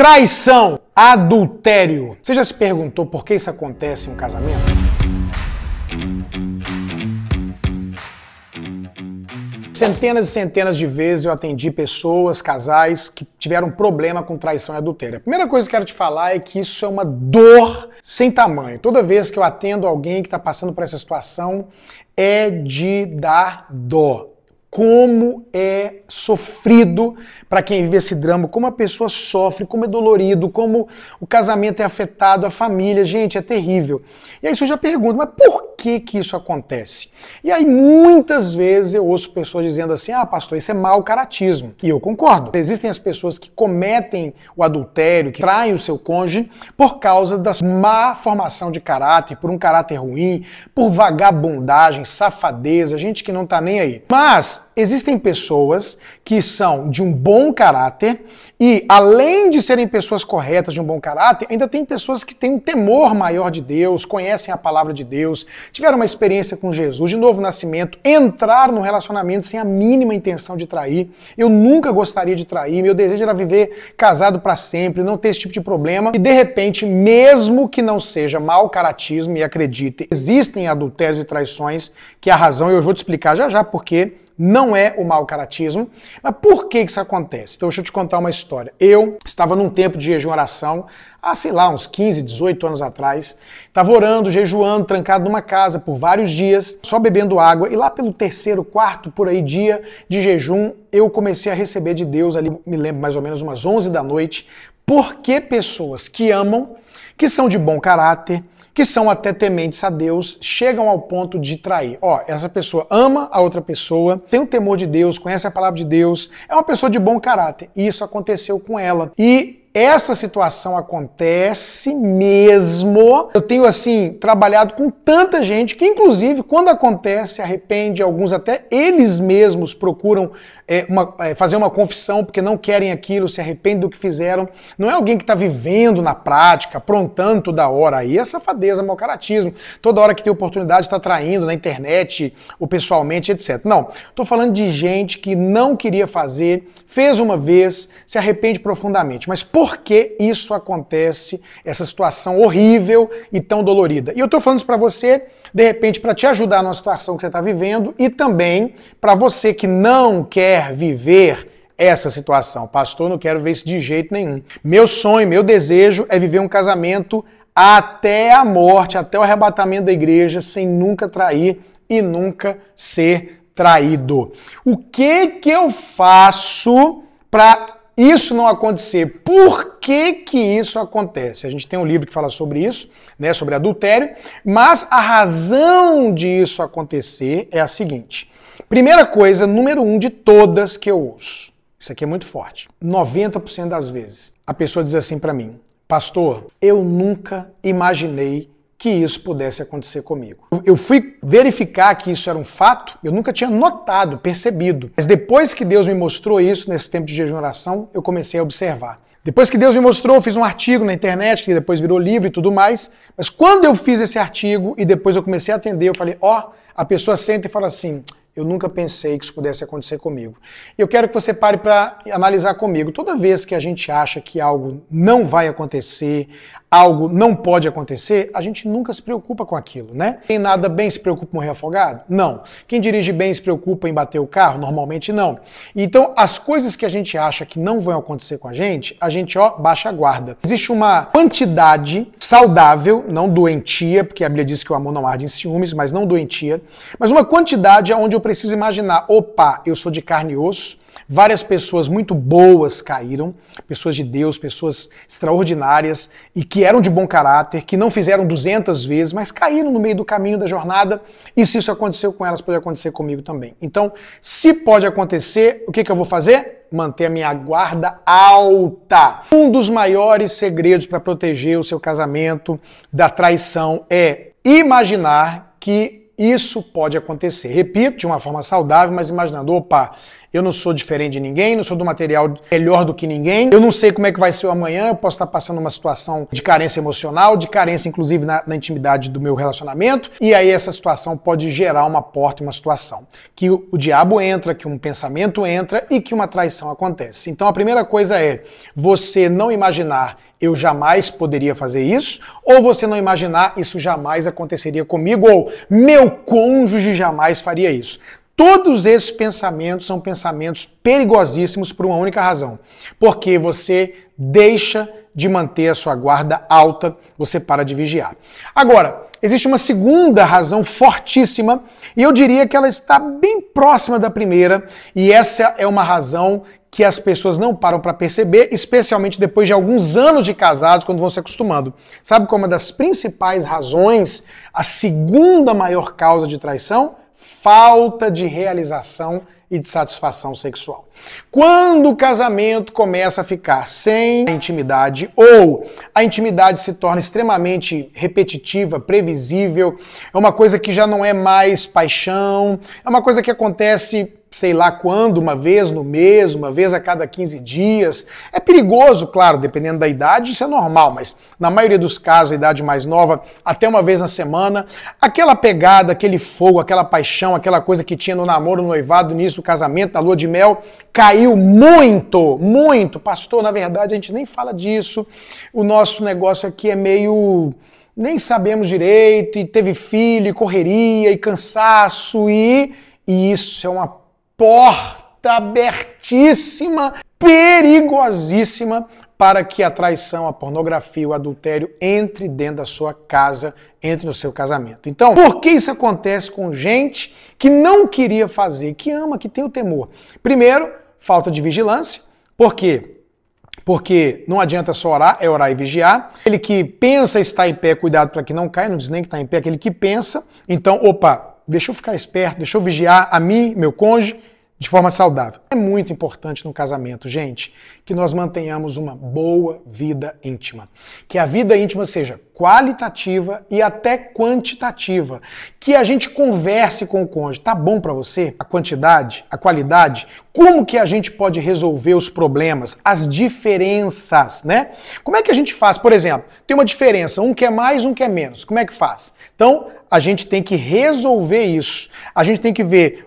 Traição, adultério. Você já se perguntou por que isso acontece em um casamento? Centenas e centenas de vezes eu atendi pessoas, casais, que tiveram problema com traição e adultério. A primeira coisa que eu quero te falar é que isso é uma dor sem tamanho. Toda vez que eu atendo alguém que está passando por essa situação, é de dar dó. Como é sofrido para quem vive esse drama, como a pessoa sofre, como é dolorido, como o casamento é afetado, a família, gente, é terrível. E aí você já pergunta, mas por que isso acontece? E aí muitas vezes eu ouço pessoas dizendo assim, pastor, isso é mau caratismo. E eu concordo. Existem as pessoas que cometem o adultério, que traem o seu cônjuge por causa da má formação de caráter, por um caráter ruim, por vagabundagem, safadeza, gente que não tá nem aí. Mas existem pessoas que são de um bom caráter e, além de serem pessoas corretas, de um bom caráter, ainda tem pessoas que têm um temor maior de Deus, conhecem a palavra de Deus, tiveram uma experiência com Jesus, de novo nascimento, entraram no relacionamento sem a mínima intenção de trair. Eu nunca gostaria de trair, meu desejo era viver casado para sempre, não ter esse tipo de problema. E, de repente, mesmo que não seja mau caratismo, e acredite, existem adultérios e traições, que é a razão, eu vou te explicar já já por quê. Não é o mau caratismo. Mas por que isso acontece? Então deixa eu te contar uma história. Eu estava num tempo de jejum e oração, há, sei lá, uns 15, 18 anos atrás. Estava orando, jejuando, trancado numa casa por vários dias, só bebendo água. E lá pelo terceiro, quarto, por aí, dia de jejum, eu comecei a receber de Deus, ali me lembro mais ou menos umas 11 da noite, porque pessoas que amam, que são de bom caráter, que são até tementes a Deus, chegam ao ponto de trair. Essa pessoa ama a outra pessoa, tem o temor de Deus, conhece a palavra de Deus, é uma pessoa de bom caráter. E isso aconteceu com ela. E essa situação acontece mesmo. Eu tenho, assim, trabalhado com tanta gente que, inclusive, quando acontece, se arrepende, alguns até eles mesmos procuram fazer uma confissão porque não querem aquilo, se arrependem do que fizeram. Não é alguém que está vivendo na prática, aprontando toda hora. Aí é safadeza, mau caratismo. Toda hora que tem oportunidade está traindo na internet ou pessoalmente, etc. Não, estou falando de gente que não queria fazer, fez uma vez, se arrepende profundamente. Mas por que isso acontece, essa situação horrível e tão dolorida? E eu estou falando isso para você, de repente, para te ajudar numa situação que você está vivendo e também para você que não quer viver essa situação. Pastor, não quero ver isso de jeito nenhum. Meu sonho, meu desejo é viver um casamento até a morte, até o arrebatamento da igreja, sem nunca trair e nunca ser traído. O que eu faço para isso não acontecer? Por que isso acontece? A gente tem um livro que fala sobre isso, né, sobre adultério, mas a razão disso acontecer é a seguinte. Primeira coisa, número 1 de todas que eu ouço. Isso aqui é muito forte. 90% das vezes a pessoa diz assim para mim: pastor, eu nunca imaginei que isso pudesse acontecer comigo. Eu fui verificar que isso era um fato, eu nunca tinha notado, percebido. Mas depois que Deus me mostrou isso, nesse tempo de jejum e oração, eu comecei a observar. Depois que Deus me mostrou, eu fiz um artigo na internet, que depois virou livro e tudo mais. Mas quando eu fiz esse artigo e depois eu comecei a atender, eu falei, a pessoa senta e fala assim, eu nunca pensei que isso pudesse acontecer comigo. E eu quero que você pare para analisar comigo. Toda vez que a gente acha que algo não vai acontecer, algo não pode acontecer, a gente nunca se preocupa com aquilo, né? Quem nada bem se preocupa em morrer afogado? Não. Quem dirige bem se preocupa em bater o carro? Normalmente não. Então, as coisas que a gente acha que não vão acontecer com a gente baixa a guarda. Existe uma quantidade saudável, não doentia, porque a Bíblia diz que o amor não arde em ciúmes, mas não doentia, mas uma quantidade onde eu preciso imaginar, eu sou de carne e osso, várias pessoas muito boas caíram, pessoas de Deus, pessoas extraordinárias e que eram de bom caráter, que não fizeram 200 vezes, mas caíram no meio do caminho da jornada, e se isso aconteceu com elas, pode acontecer comigo também. Então, se pode acontecer, o que eu vou fazer? Manter a minha guarda alta. Um dos maiores segredos para proteger o seu casamento da traição é imaginar que isso pode acontecer. Repito, de uma forma saudável, mas imaginando, Eu não sou diferente de ninguém, não sou do material melhor do que ninguém, eu não sei como é que vai ser o amanhã, eu posso estar passando uma situação de carência emocional, de carência inclusive na intimidade do meu relacionamento, e aí essa situação pode gerar uma porta, uma situação que o diabo entra, que um pensamento entra e que uma traição acontece. Então a primeira coisa é você não imaginar eu jamais poderia fazer isso, ou você não imaginar isso jamais aconteceria comigo, ou meu cônjuge jamais faria isso. Todos esses pensamentos são pensamentos perigosíssimos por uma única razão. Porque você deixa de manter a sua guarda alta, você para de vigiar. Agora, existe uma segunda razão fortíssima, e eu diria que ela está bem próxima da primeira, e essa é uma razão que as pessoas não param para perceber, especialmente depois de alguns anos de casados, quando vão se acostumando. Sabe qual é uma das principais razões, a segunda maior causa de traição? Falta de realização e de satisfação sexual. Quando o casamento começa a ficar sem intimidade, ou a intimidade se torna extremamente repetitiva, previsível, é uma coisa que já não é mais paixão, é uma coisa que acontece sei lá quando, uma vez no mês, uma vez a cada 15 dias. É perigoso, claro, dependendo da idade, isso é normal, mas na maioria dos casos, a idade mais nova, até uma vez na semana, aquela pegada, aquele fogo, aquela paixão, aquela coisa que tinha no namoro, no noivado, no início do casamento, na lua de mel, caiu muito, muito. Pastor, na verdade, a gente nem fala disso. O nosso negócio aqui é meio... nem sabemos direito, e teve filho, e correria, e cansaço, e isso é uma porta abertíssima, perigosíssima, para que a traição, a pornografia, o adultério entre dentro da sua casa, entre no seu casamento. Então, por que isso acontece com gente que não queria fazer, que ama, que tem o temor? Primeiro, falta de vigilância. Por quê? Porque não adianta só orar, é orar e vigiar. Aquele que pensa estar em pé, cuidado para que não caia, não diz nem que está em pé, aquele que pensa. Então, opa, deixa eu ficar esperto, deixa eu vigiar a mim, meu cônjuge, de forma saudável. É muito importante no casamento, gente, que nós mantenhamos uma boa vida íntima. Que a vida íntima seja qualitativa e até quantitativa. Que a gente converse com o cônjuge. Tá bom para você? A quantidade, a qualidade? Como que a gente pode resolver os problemas, as diferenças, né? Como é que a gente faz? Por exemplo, tem uma diferença, um quer mais, um quer menos. Como é que faz? Então, a gente tem que resolver isso. A gente tem que ver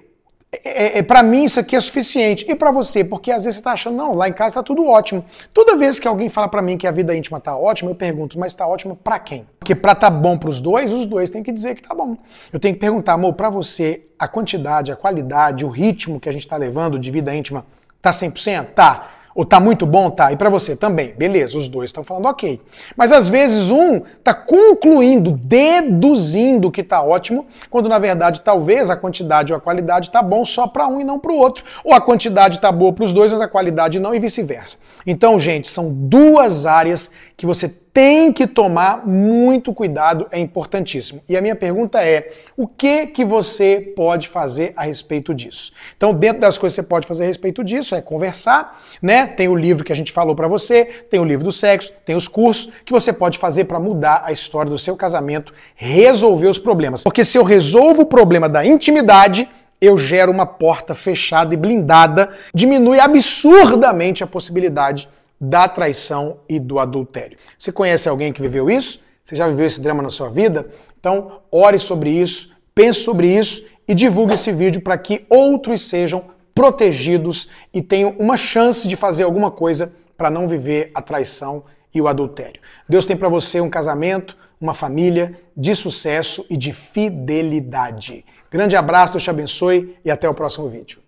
para mim isso aqui é suficiente. E para você? Porque às vezes você está achando, não, lá em casa está tudo ótimo. Toda vez que alguém fala para mim que a vida íntima está ótima, eu pergunto, mas está ótima para quem? Porque para estar bom para os dois têm que dizer que está bom. Eu tenho que perguntar, amor, para você, a quantidade, a qualidade, o ritmo que a gente está levando de vida íntima está 100%? Tá. Ou tá muito bom? Tá. E para você também? Beleza, os dois estão falando ok. Mas às vezes um tá concluindo, deduzindo que tá ótimo, quando na verdade talvez a quantidade ou a qualidade tá bom só para um e não para o outro. Ou a quantidade tá boa para os dois, mas a qualidade não e vice-versa. Então, gente, são duas áreas que você tem que tomar muito cuidado, é importantíssimo. E a minha pergunta é, o que você pode fazer a respeito disso? Então, dentro das coisas que você pode fazer a respeito disso é conversar, né? Tem o livro que a gente falou para você, tem o livro do sexo, tem os cursos que você pode fazer para mudar a história do seu casamento, resolver os problemas. Porque se eu resolvo o problema da intimidade, eu gero uma porta fechada e blindada, diminui absurdamente a possibilidade da traição e do adultério. Você conhece alguém que viveu isso? Você já viveu esse drama na sua vida? Então, ore sobre isso, pense sobre isso e divulgue esse vídeo para que outros sejam protegidos e tenham uma chance de fazer alguma coisa para não viver a traição e o adultério. Deus tem para você um casamento, uma família de sucesso e de fidelidade. Grande abraço, Deus te abençoe e até o próximo vídeo.